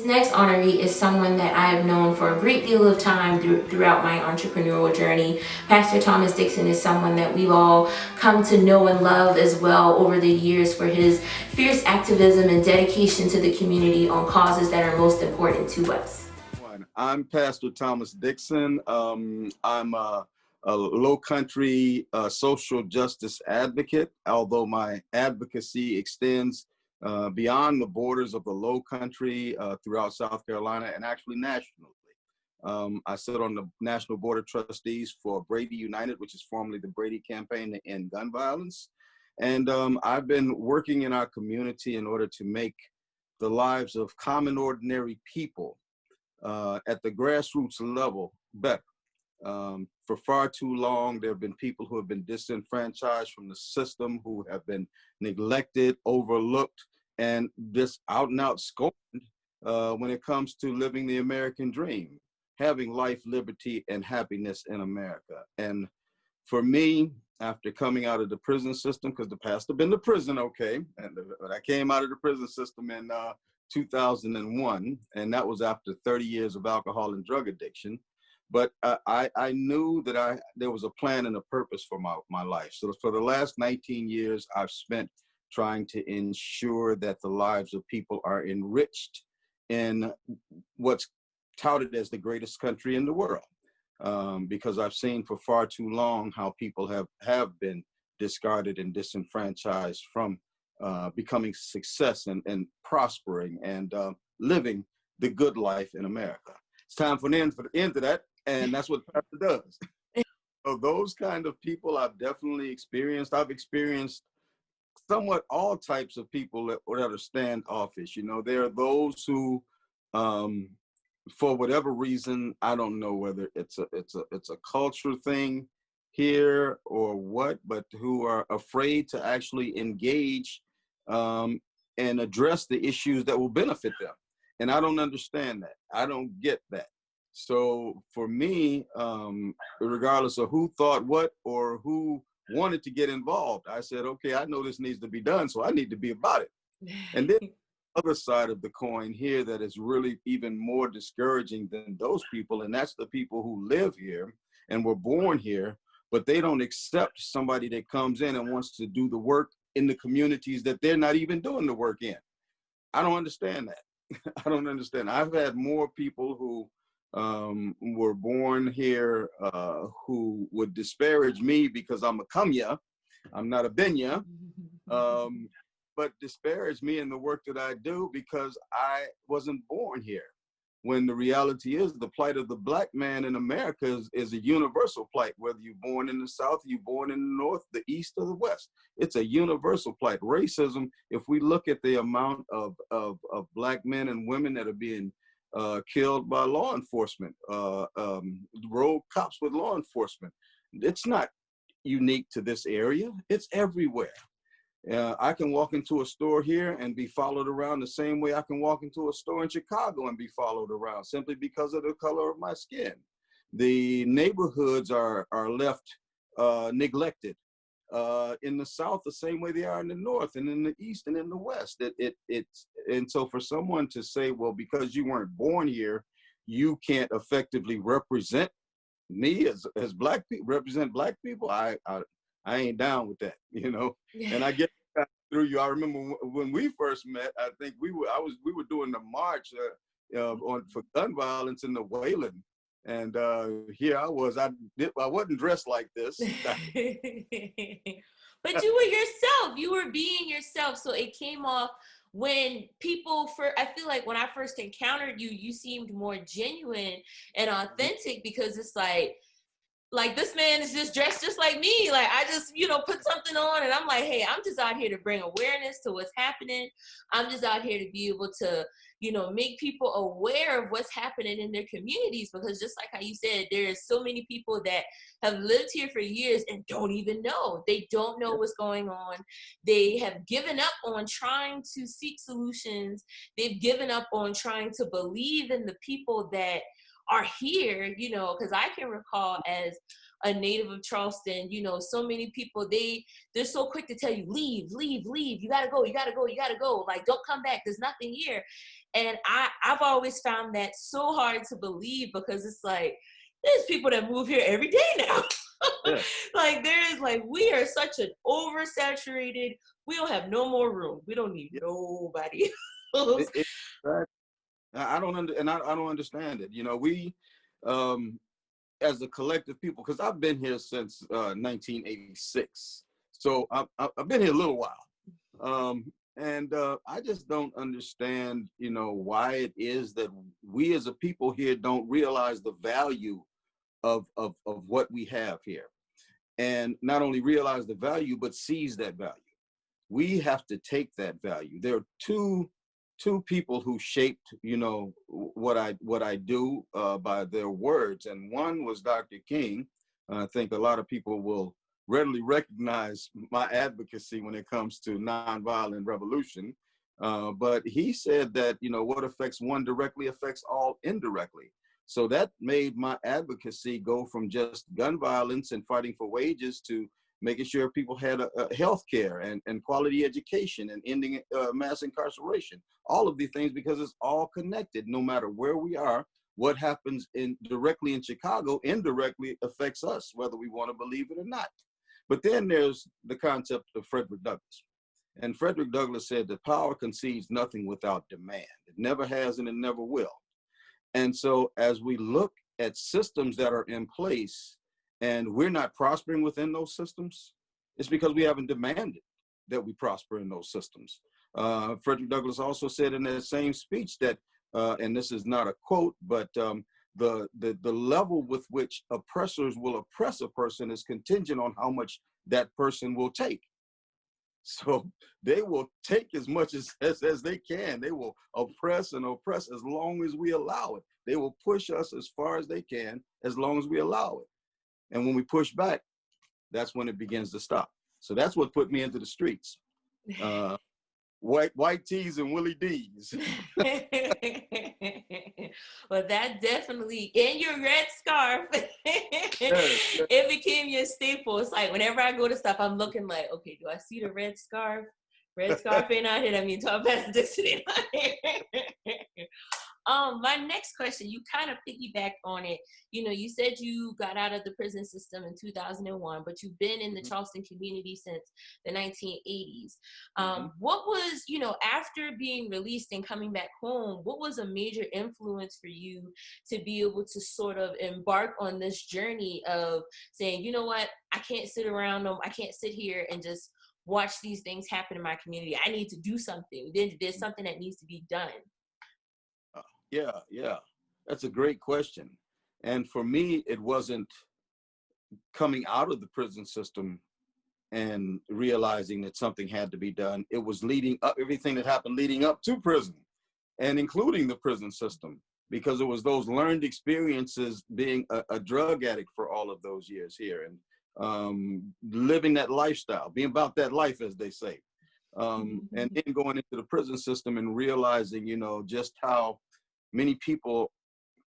This next honoree is someone that I have known for a great deal of time throughout my entrepreneurial journey. Pastor Thomas Dixon is someone that we've all come to know and love as well over the years for his fierce activism and dedication to the community on causes that are most important to us. I'm Pastor Thomas Dixon. I'm a Lowcountry social justice advocate, although my advocacy extends beyond the borders of the Lowcountry throughout South Carolina and actually nationally. I sit on the National Board of Trustees for Brady United, which is formerly the Brady Campaign to End Gun Violence. And I've been working in our community in order to make the lives of common, ordinary people at the grassroots level better. For far too long, there have been people who have been disenfranchised from the system, who have been neglected, overlooked, and just out and out scorned when it comes to living the American dream, having life, liberty, and happiness in America. And for me, after coming out of the prison system, because the pastor been to prison, okay, but I came out of the prison system in 2001, and that was after 30 years of alcohol and drug addiction. But I knew that there was a plan and a purpose for my life. So for the last 19 years, I've spent trying to ensure that the lives of people are enriched in what's touted as the greatest country in the world. Because I've seen for far too long how people have been discarded and disenfranchised from becoming success and prospering and living the good life in America. It's time for the end of that, and that's what Pastor does. So those kind of people I've definitely experienced. I've experienced somewhat all types of people that are standoffish. You know, there are those who, for whatever reason, I don't know whether it's a culture thing here or what, but who are afraid to actually engage and address the issues that will benefit them. And I don't understand that. I don't get that. So for me, regardless of who thought what or who wanted to get involved, I said, okay, I know this needs to be done, so I need to be about it. And then other side of the coin here that is really even more discouraging than those people, and that's the people who live here and were born here, but they don't accept somebody that comes in and wants to do the work in the communities that they're not even doing the work in. I don't understand that. I don't understand. I've had more people who were born here who would disparage me because I'm a Kumya, I'm not a Benya, but disparage me in the work that I do because I wasn't born here. When the reality is the plight of the Black man in America is a universal plight, whether you're born in the South, you're born in the North, the East, or the West. It's a universal plight. Racism, if we look at the amount of Black men and women that are being killed by law enforcement, rogue cops with law enforcement, it's not unique to this area. It's everywhere. I can walk into a store here and be followed around the same way I can walk into a store in Chicago and be followed around simply because of the color of my skin. The neighborhoods are left neglected in the South the same way they are in the North and in the East and in the West. And so for someone to say, well, because you weren't born here, you can't effectively represent me as Black people, represent Black people, I ain't down with that, you know. And I get through you. I remember when we first met. I think we were doing the march for gun violence in the Wayland, and here I was. I wasn't dressed like this. But you were yourself. You were being yourself. So it came off when people I feel like when I first encountered you, you seemed more genuine and authentic because it's like this man is just dressed just like me. Like I just, put something on and I'm like, hey, I'm just out here to bring awareness to what's happening. I'm just out here to be able to, make people aware of what's happening in their communities, because just like how you said, there's so many people that have lived here for years and don't even know. They don't know what's going on. They have given up on trying to seek solutions. They've given up on trying to believe in the people that are here, because I can recall as a native of Charleston, so many people, they're so quick to tell you, leave, you gotta go, like, don't come back, there's nothing here. And I've always found that so hard to believe, because it's like, there's people that move here every day now. Yeah. Like, there is, like, we are such an oversaturated, we don't have no more room. We don't need nobody else. Right. I don't understand it. You know, we, as a collective people, because I've been here since 1986, so I've been here a little while, and I just don't understand, you know, why it is that we as a people here don't realize the value of what we have here, and not only realize the value but seize that value. We have to take that value. There are two people who shaped, you know, what I do by their words, and one was Dr. King. I think a lot of people will readily recognize my advocacy when it comes to nonviolent revolution. But he said that, you know, what affects one directly affects all indirectly. So that made my advocacy go from just gun violence and fighting for wages to making sure people had a health care and quality education and ending mass incarceration. All of these things, because it's all connected. No matter where we are, what happens directly in Chicago indirectly affects us, whether we want to believe it or not. But then there's the concept of Frederick Douglass. And Frederick Douglass said that power concedes nothing without demand. It never has and it never will. And so as we look at systems that are in place and we're not prospering within those systems, it's because we haven't demanded that we prosper in those systems. Frederick Douglass also said in that same speech that, and this is not a quote, but the level with which oppressors will oppress a person is contingent on how much that person will take. So they will take as much as they can. They will oppress and oppress as long as we allow it. They will push us as far as they can as long as we allow it. And when we push back, that's when it begins to stop. So that's what put me into the streets. White tees and Willie D's. Well, that definitely, and your red scarf, it became your staple. It's like whenever I go to stuff, I'm looking like, okay, do I see the red scarf? Red scarf ain't out here. I mean, Tom Pastor Dixon ain't out here. My next question, you kind of piggybacked on it. You know, you said you got out of the prison system in 2001, but you've been in the Charleston community since the 1980s. What was, you know, after being released and coming back home, what was a major influence for you to be able to sort of embark on this journey of saying, you know what, I can't sit around, I can't sit here and just watch these things happen in my community. I need to do something. There's something that needs to be done. Yeah. That's a great question. And for me, it wasn't coming out of the prison system and realizing that something had to be done. It was leading up, everything that happened leading up to prison and including the prison system, because it was those learned experiences being a drug addict for all of those years here and living that lifestyle, being about that life, as they say. And then going into the prison system and realizing, you know, just how many people,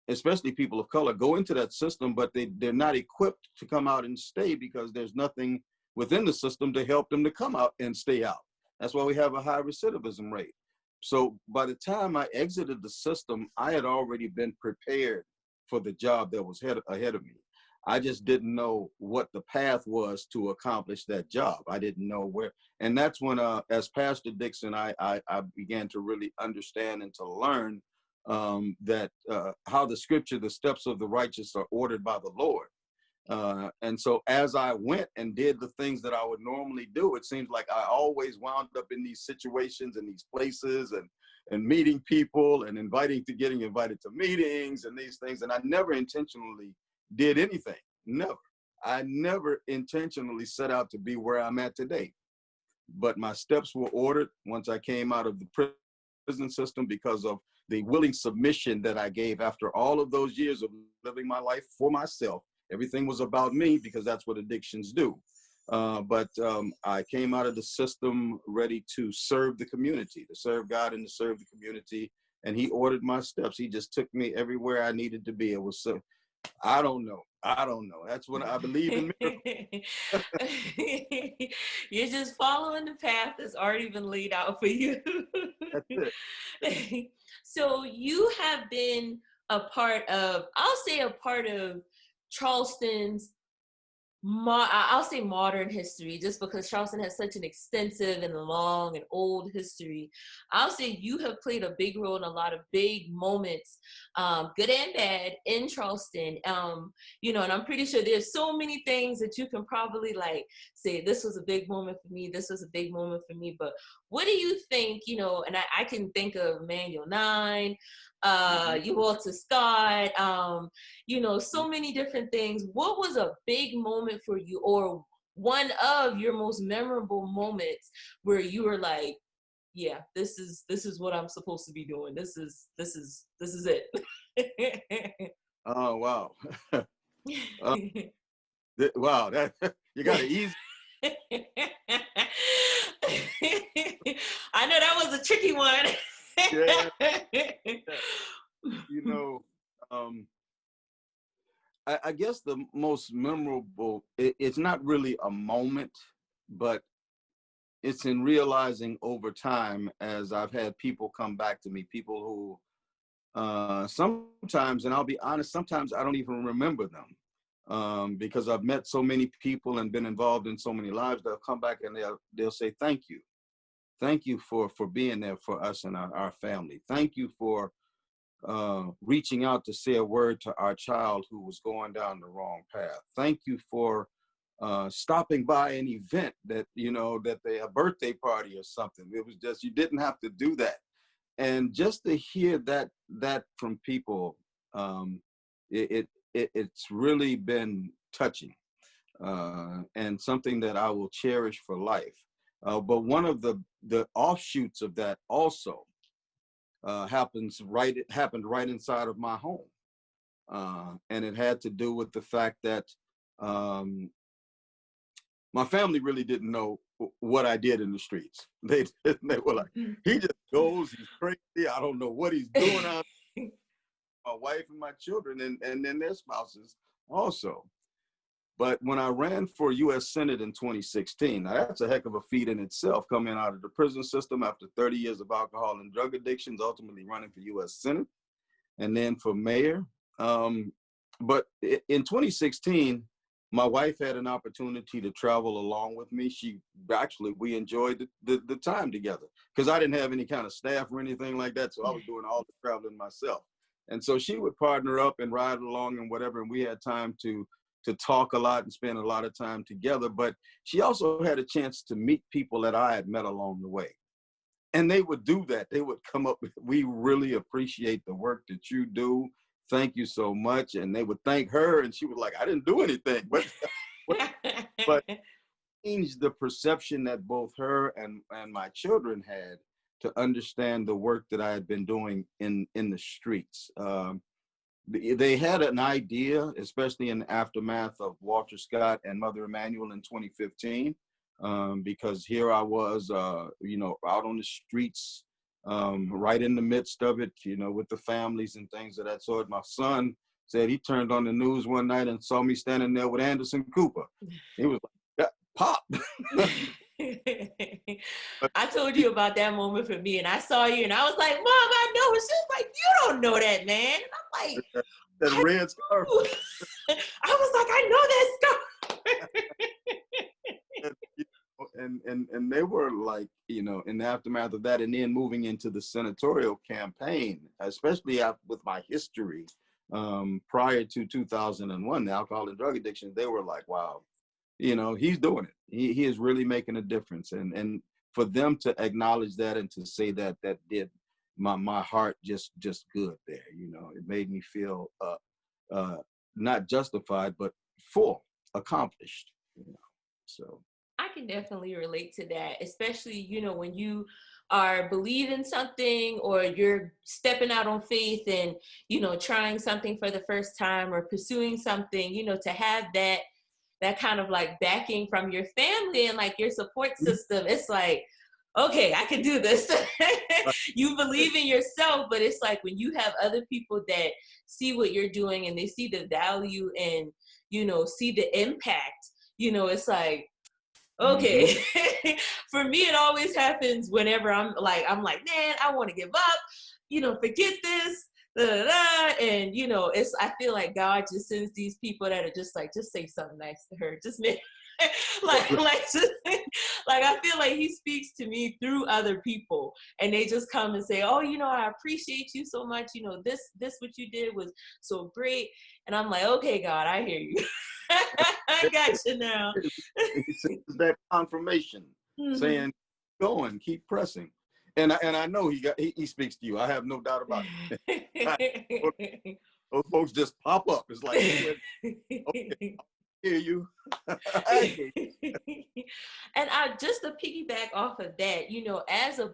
especially people of color, go into that system, but they're not equipped to come out and stay because there's nothing within the system to help them to come out and stay out. That's why we have a high recidivism rate. So by the time I exited the system, I had already been prepared for the job that was ahead of me. I just didn't know what the path was to accomplish that job. I didn't know where. And that's when, as Pastor Dixon, I began to really understand and to learn that how the scripture, the steps of the righteous are ordered by the Lord. And so as I went and did the things that I would normally do, it seems like I always wound up in these situations and these places and meeting people and getting invited to meetings and these things. And I never intentionally did anything. Never. I never intentionally set out to be where I'm at today. But my steps were ordered once I came out of the prison system because of the willing submission that I gave after all of those years of living my life for myself. Everything was about me because that's what addictions do. But I came out of the system ready to serve the community, to serve God and to serve the community. And he ordered my steps. He just took me everywhere I needed to be. It was I don't know. I don't know. That's what I believe in miracles. You're just following the path that's already been laid out for you. That's it. So you have been a part of, I'll say a part of Charleston's I'll say modern history, just because Charleston has such an extensive and long and old history. I'll say you have played a big role in a lot of big moments, good and bad, in Charleston. And I'm pretty sure there's so many things that you can probably like say, this was a big moment for me, this was a big moment for me. But what do you think, and I can think of Manual 9, you Walter Scott, so many different things. What was a big moment for you, or one of your most memorable moments where you were like, yeah, this is what I'm supposed to be doing. This is it. Oh, wow. Wow, that you got it easy. I know that was a tricky one. Yeah. You know, I guess the most memorable, it's not really a moment, but it's in realizing over time, as I've had people come back to me, people who sometimes, and I'll be honest, sometimes I don't even remember them, because I've met so many people and been involved in so many lives. They'll come back and they'll say, thank you. Thank you for being there for us and our family. Thank you for reaching out to say a word to our child who was going down the wrong path. Thank you for stopping by an event that, a birthday party or something. It was just, you didn't have to do that. And just to hear that from people, it's really been touching, and something that I will cherish for life. But one of the offshoots of that also happened right inside of my home, and it had to do with the fact that my family really didn't know what I did in the streets. They were like, he just goes, he's crazy. I don't know what he's doing out. My wife and my children, and then their spouses also. But when I ran for U.S. Senate in 2016, now that's a heck of a feat in itself, coming out of the prison system after 30 years of alcohol and drug addictions, ultimately running for U.S. Senate and then for mayor. But in 2016, my wife had an opportunity to travel along with me. We enjoyed the time together, because I didn't have any kind of staff or anything like that. So I was doing all the traveling myself. And so she would partner up and ride along and whatever. And we had time to talk a lot and spend a lot of time together. But she also had a chance to meet people that I had met along the way. And they would do that. They would come up with, we really appreciate the work that you do. Thank you so much. And they would thank her. And she was like, I didn't do anything. But changed the perception that both her and my children had to understand the work that I had been doing in the streets. They had an idea, especially in the aftermath of Walter Scott and Mother Emanuel in 2015, because here I was, out on the streets, right in the midst of it, with the families and things of that sort. My son said he turned on the news one night and saw me standing there with Anderson Cooper. He was like, yeah, Pop. I told you about that moment for me, and I saw you, and I was like, Mom, I know. And she was like, you don't know that, man. And I'm like, that red scarf. I was like, I know that scarf. And they were like, in the aftermath of that, and then moving into the senatorial campaign, especially with my history prior to 2001, the alcohol and drug addiction, they were like, wow, he's doing it. He is really making a difference. And for them to acknowledge that and to say that did my heart just good there. It made me feel not justified, but full, accomplished. So I can definitely relate to that, especially, when you are believing something or you're stepping out on faith and, trying something for the first time or pursuing something, to have that kind of like backing from your family and like your support system. It's like, okay, I can do this. You believe in yourself, but it's like when you have other people that see what you're doing and they see the value and, see the impact, it's like, okay. For me, it always happens whenever I'm like, man, I want to give up, forget this. Da, da, da. And I feel like God just sends these people that are just like, just say something nice to her. Just make just, like I feel like he speaks to me through other people and they just come and say, oh, I appreciate you so much. This what you did was so great. And I'm like, okay, God, I hear you. I got you now. He sends that confirmation saying, go and keep pressing. And I know he speaks to you. I have no doubt about it. Those folks just pop up. It's like, okay, hear you. I hear you. And just to piggyback off of that, as a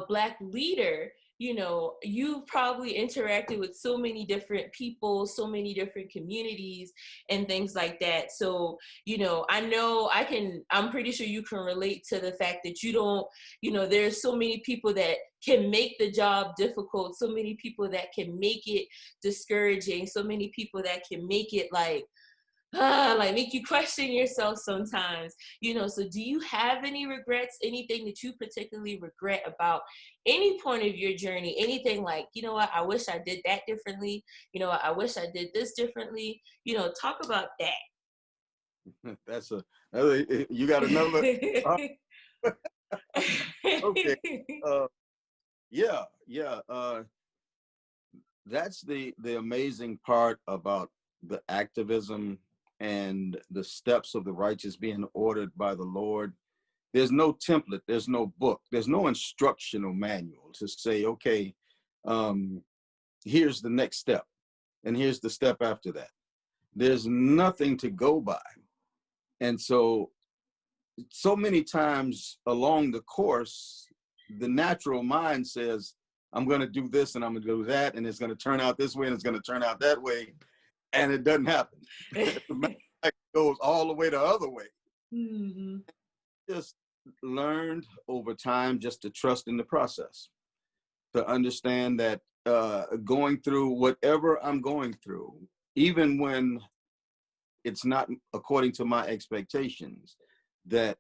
black leader, you've probably interacted with so many different people, so many different communities and things like that. So, I'm pretty sure you can relate to the fact that you don't, there's so many people that can make the job difficult, so many people that can make it discouraging, so many people that can make it like make you question yourself sometimes, so do you have any regrets, anything that you particularly regret about any point of your journey, anything like, what, I wish I did that differently, I wish I did this differently, talk about that. You got another? Okay. Yeah. That's the amazing part about the activism and the steps of the righteous being ordered by the Lord. There's no template, there's no book, there's no instructional manual to say, okay, here's the next step, and here's the step after that. There's nothing to go by. And so many times along the course, the natural mind says, I'm going to do this and I'm going to do that, and it's going to turn out this way and it's going to turn out that way. And it doesn't happen. It goes all the way the other way. Just learned over time just to trust in the process, to understand that going through whatever I'm going through, even when it's not according to my expectations, that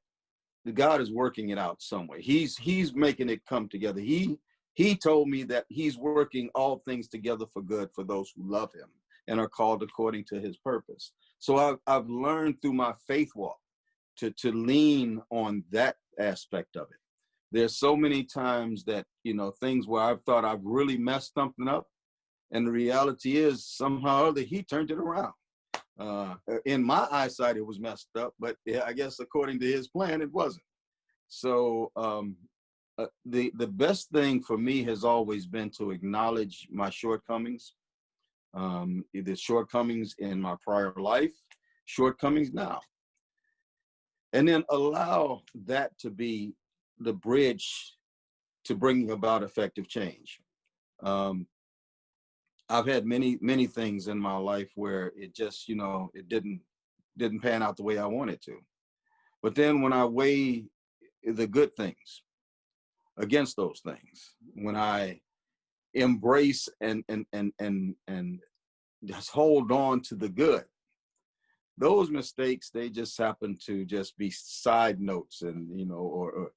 God is working it out some way. He's making it come together. He told me that he's working all things together for good for those who love him and are called according to his purpose. So I've learned through my faith walk to lean on that aspect of it. There's so many times that, things where I've thought I've really messed something up, and the reality is somehow or other he turned it around. In my eyesight, it was messed up, but I guess according to his plan, it wasn't. So the best thing for me has always been to acknowledge my shortcomings, either shortcomings in my prior life, shortcomings now, and then allow that to be the bridge to bringing about effective change. I've had many things in my life where it just, it didn't pan out the way I wanted to. But then when I weigh the good things against those things, when I embrace and just hold on to the good, those mistakes, they just happen to just be side notes, and or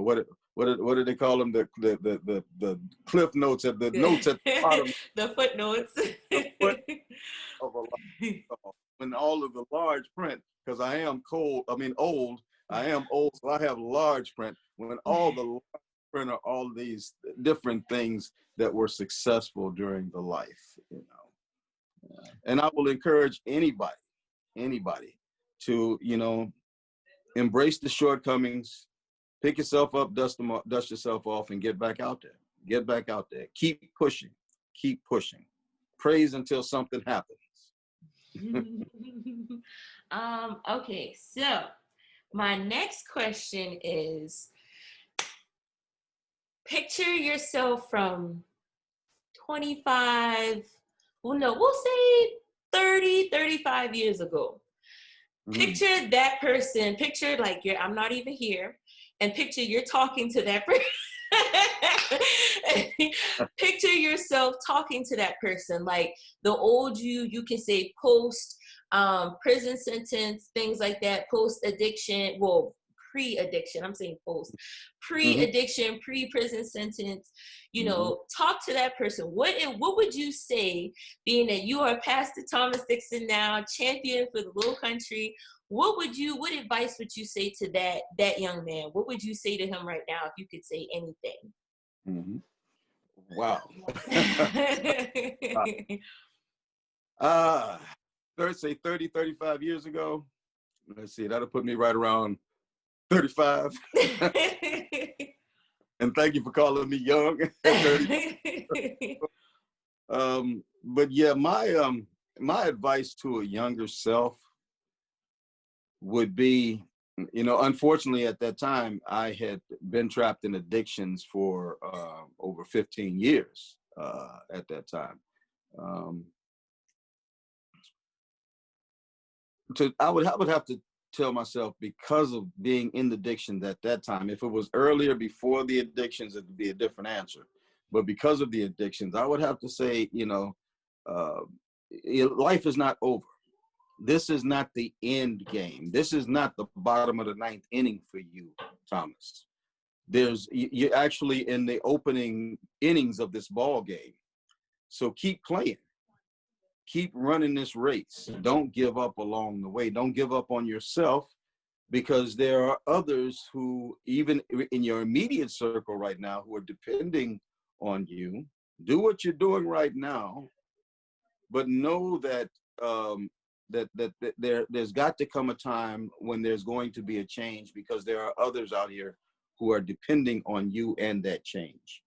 what do they call them? The cliff notes at the notes at the bottom. The footnotes. The foot of a large, when all of the large print, because I am old, so I have large print. When all the large print are all these different things that were successful during the life, And I will encourage anybody to, embrace the shortcomings, pick yourself up, dust yourself off, and get back out there. Get back out there. Keep pushing. Praise until something happens. Okay, so my next question is, picture yourself from 25, we'll say 30, 35 years ago. Picture that person, like I'm not even here. and picture you're talking to that person. Picture yourself talking to that person, like the old you can say post prison sentence, things like that, post addiction, well, pre-addiction, I'm saying post, pre-addiction, pre-prison sentence, you know, talk to that person. What would you say, being that you are Pastor Thomas Dixon now, champion for the Lowcountry? What advice would you say to that young man? What would you say to him right now if you could say anything? Wow. Let's say 30, 35 years ago. Let's see, that'll put me right around 35. And thank you for calling me young. But yeah, my advice to a younger self would be, you know, unfortunately at that time, I had been trapped in addictions for over 15 years at that time. I would have to tell myself, because of being in addictions at that time, if it was earlier before the addictions, it would be a different answer. But because of the addictions, I would have to say, you know, life is not over. This is not the end game. This is not the bottom of the ninth inning for you, Thomas. You're actually in the opening innings of this ball game. So keep playing. Keep running this race. Don't give up along the way. Don't give up on yourself, because there are others who, even in your immediate circle right now, who are depending on you. Do what you're doing right now, but know that there's got to come a time when there's going to be a change, because there are others out here who are depending on you and that change.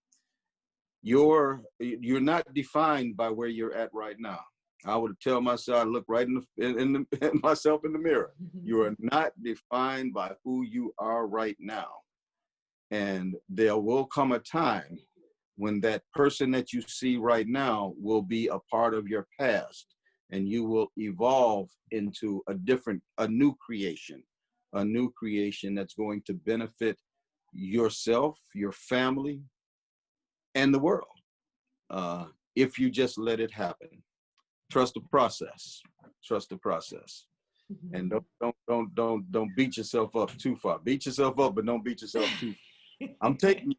You're not defined by where you're at right now. I would tell myself, I look right in myself in the mirror. You are not defined by who you are right now. And there will come a time when that person that you see right now will be a part of your past, and you will evolve into a new creation that's going to benefit yourself, your family, and the world. If you just let it happen. Trust the process. Trust the process. And don't beat yourself up too far. Beat yourself up, but don't beat yourself too far. I'm taking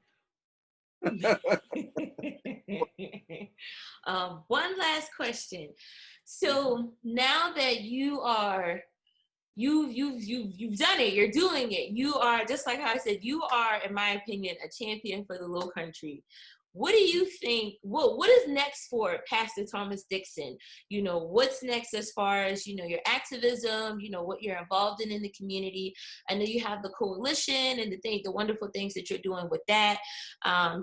one last question. So now that you've done it, you're doing it. You are, just like how I said, you are, in my opinion, a champion for the Lowcountry. What do you think, what is next for Pastor Thomas Dixon? You know, what's next as far as, you know, your activism, you know, what you're involved in the community? I know you have the coalition and the wonderful things that you're doing with that.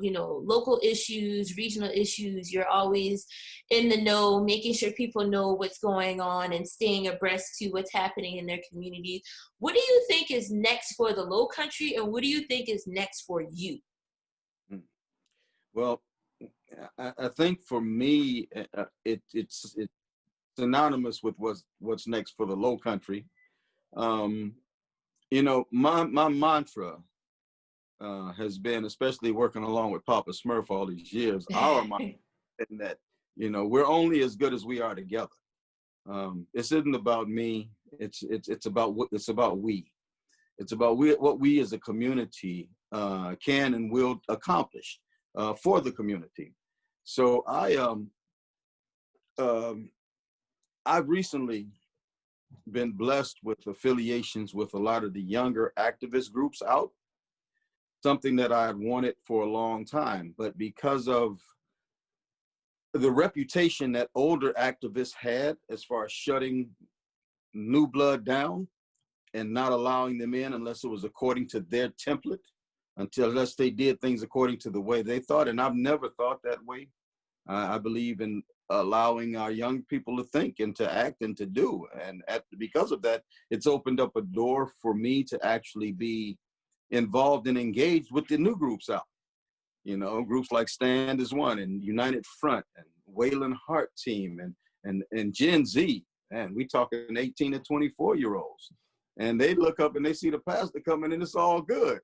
You know, local issues, regional issues, you're always in the know, making sure people know what's going on and staying abreast to what's happening in their communities. What do you think is next for the Lowcountry, and what do you think is next for you? Well, I think for me, it's synonymous with what's next for the Lowcountry. You know, my mantra has been, especially working along with Papa Smurf all these years, our mantra, in that, you know, we're only as good as we are together. This isn't about me. It's about we. It's about what we as a community can and will accomplish for the community. So I've recently been blessed with affiliations with a lot of the younger activist groups out, something that I had wanted for a long time, but because of the reputation that older activists had as far as shutting new blood down and not allowing them in unless it was according to their template, unless they did things according to the way they thought. And I've never thought that way. I believe in allowing our young people to think and to act and to do. And because of that, it's opened up a door for me to actually be involved and engaged with the new groups out. You know, groups like Stand as One and United Front and Wayland Hart Team and Gen Z. Man, we talking 18 to 24-year-olds. and they look up and they see the pastor coming and it's all good,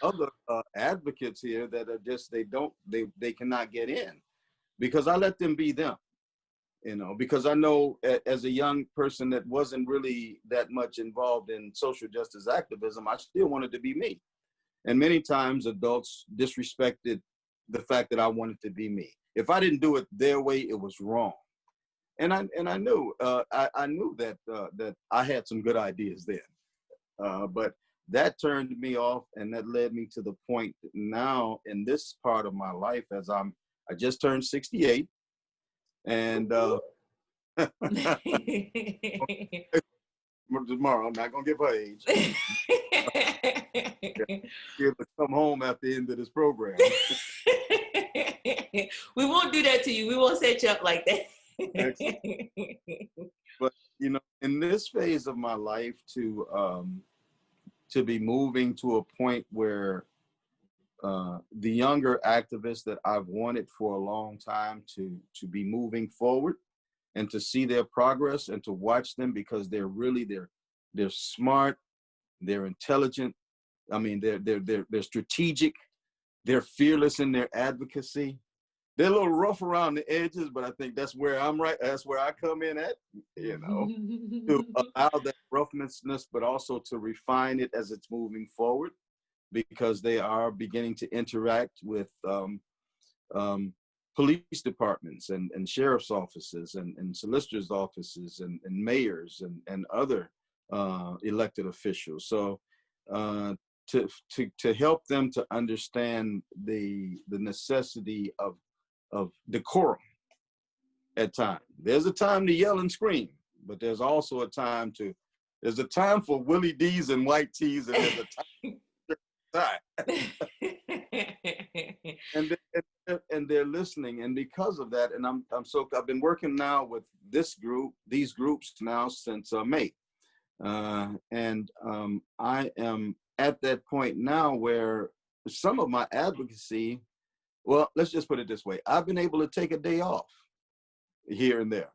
Other advocates here that are just, they cannot get in because I let them be them, because I know as a young person that wasn't really that much involved in social justice activism, I still wanted to be me. And many times adults disrespected the fact that I wanted to be me. If I didn't do it their way, it was wrong. And I knew I knew that that I had some good ideas then, but that turned me off, and that led me to the point now in this part of my life as I just turned 68, and tomorrow I'm not gonna give her age. Be able to come home at the end of this program. We won't do that to you. We won't set you up like that. But in this phase of my life, to be moving to a point where the younger activists that I've wanted for a long time to be moving forward and to see their progress and to watch them, because they're smart, they're intelligent. I mean, they're strategic, they're fearless in their advocacy. They're a little rough around the edges, but I think that's where that's where I come in at, to allow that roughness, but also to refine it as it's moving forward, because they are beginning to interact with police departments and sheriff's offices and solicitors' offices and mayors and other elected officials. So to help them to understand the necessity of decorum at times. There's a time to yell and scream, but there's also a time for Willie D's and white tees, and there's a time. and they're listening, and because of that, and I've been working now with these groups now since May, and I am at that point now where some of my advocacy, well, let's just put it this way, I've been able to take a day off here and there.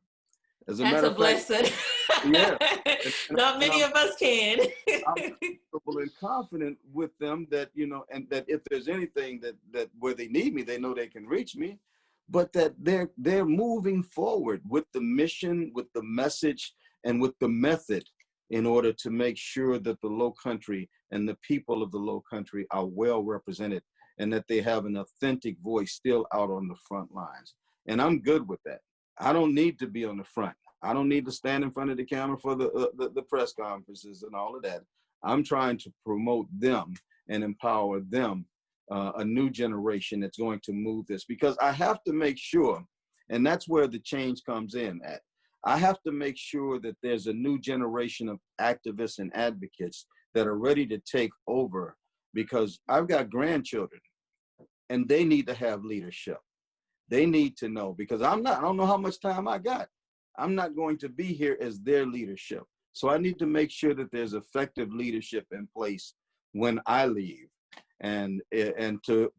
As a matter of fact, blessing. Yeah. Not many of us can. I'm comfortable and confident with them that, and that if there's anything that where they need me, they know they can reach me, but that they're moving forward with the mission, with the message, and with the method in order to make sure that the Lowcountry and the people of the Lowcountry are well represented, and that they have an authentic voice still out on the front lines. And I'm good with that. I don't need to be on the front. I don't need to stand in front of the camera for the press conferences and all of that. I'm trying to promote them and empower them, a new generation that's going to move this, because I have to make sure, and that's where the change comes in at. I have to make sure that there's a new generation of activists and advocates that are ready to take over, because I've got grandchildren and they need to have leadership. They need to know, because I don't know how much time I got. I'm not going to be here as their leadership. So I need to make sure that there's effective leadership in place when I leave. And to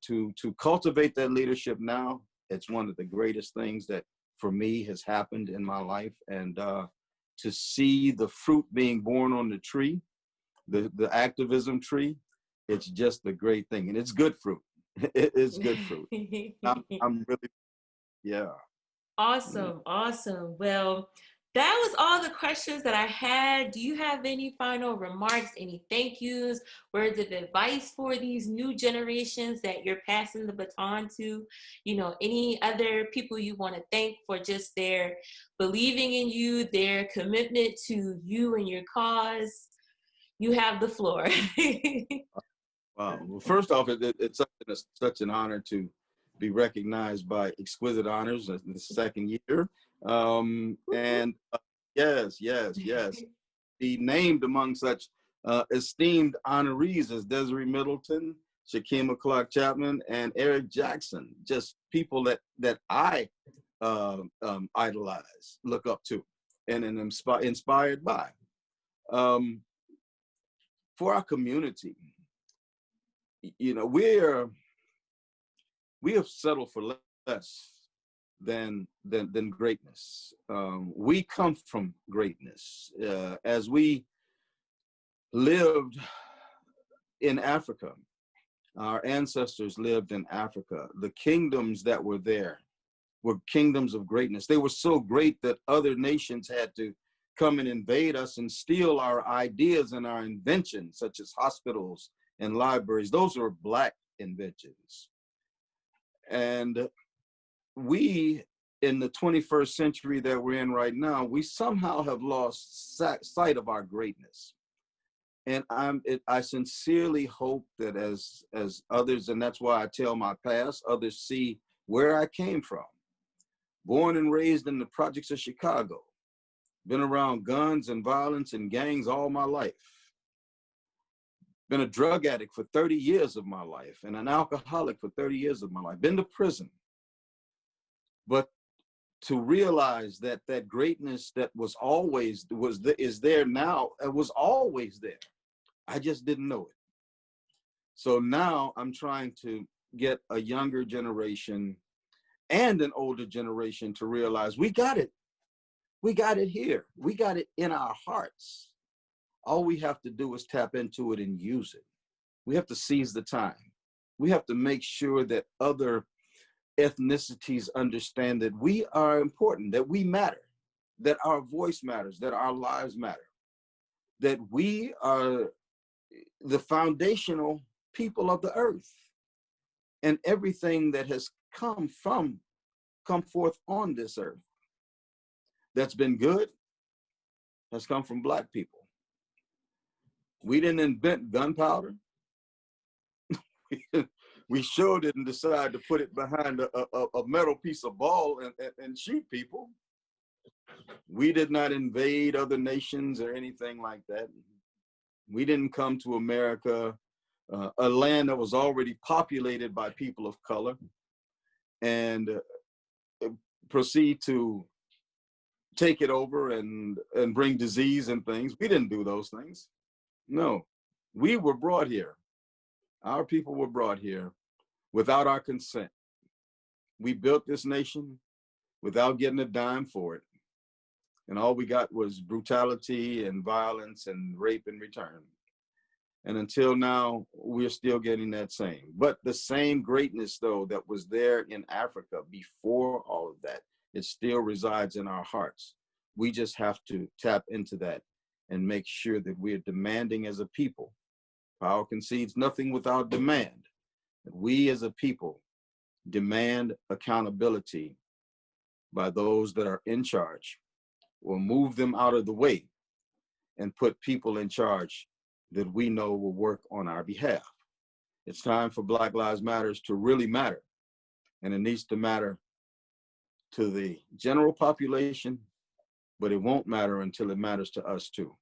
cultivate that leadership now, it's one of the greatest things that for me has happened in my life. And to see the fruit being born on the tree, the activism tree, it's just a great thing. And it's good fruit. It is good fruit. I'm really, yeah. Awesome. Awesome. Well, that was all the questions that I had. Do you have any final remarks, any thank yous, words of advice for these new generations that you're passing the baton to? Any other people you want to thank for just their believing in you, their commitment to you and your cause? You have the floor. Wow. Well, first off, it's such an honor to be recognized by Exquisite Honors in the second year. And yes. Be named among such esteemed honorees as Desiree Middleton, Shakima Clark Chapman, and Eric Jackson, just people that I idolize, look up to, and am inspired by. For our community, we have settled for less than greatness. We come from greatness. As we lived in Africa, our ancestors lived in Africa. The kingdoms that were there were kingdoms of greatness. They were so great that other nations had to come and invade us and steal our ideas and our inventions, such as hospitals and libraries. Those were Black inventions. And we, in the 21st century that we're in right now, we somehow have lost sight of our greatness. And I sincerely hope that as others, and that's why I tell my past, others see where I came from. Born and raised in the projects of Chicago, been around guns and violence and gangs all my life. Been a drug addict for 30 years of my life and an alcoholic for 30 years of my life. Been to prison. But to realize that that greatness that is there now, it was always there. I just didn't know it. So now I'm trying to get a younger generation and an older generation to realize we got it. We got it here. We got it in our hearts. All we have to do is tap into it and use it. We have to seize the time. We have to make sure that other ethnicities understand that we are important, that we matter, that our voice matters, that our lives matter, that we are the foundational people of the earth, and everything that has come forth on this earth that's been good has come from Black people. We didn't invent gunpowder. We sure didn't decide to put it behind a metal piece of ball and shoot people. We did not invade other nations or anything like that. We didn't come to America, a land that was already populated by people of color, and proceed to take it over and bring disease and things. We didn't do those things. No, we were brought here. Our people were brought here without our consent. We built this nation without getting a dime for it. And all we got was brutality and violence and rape in return. And until now, we're still getting that same. But the same greatness, though, that was there in Africa before all of that, it still resides in our hearts. We just have to tap into that and make sure that we're demanding as a people. Power concedes nothing without demand. We as a people demand accountability by those that are in charge, or move them out of the way and put people in charge that we know will work on our behalf. It's time for Black Lives Matter to really matter. And it needs to matter to the general population, but it won't matter until it matters to us too.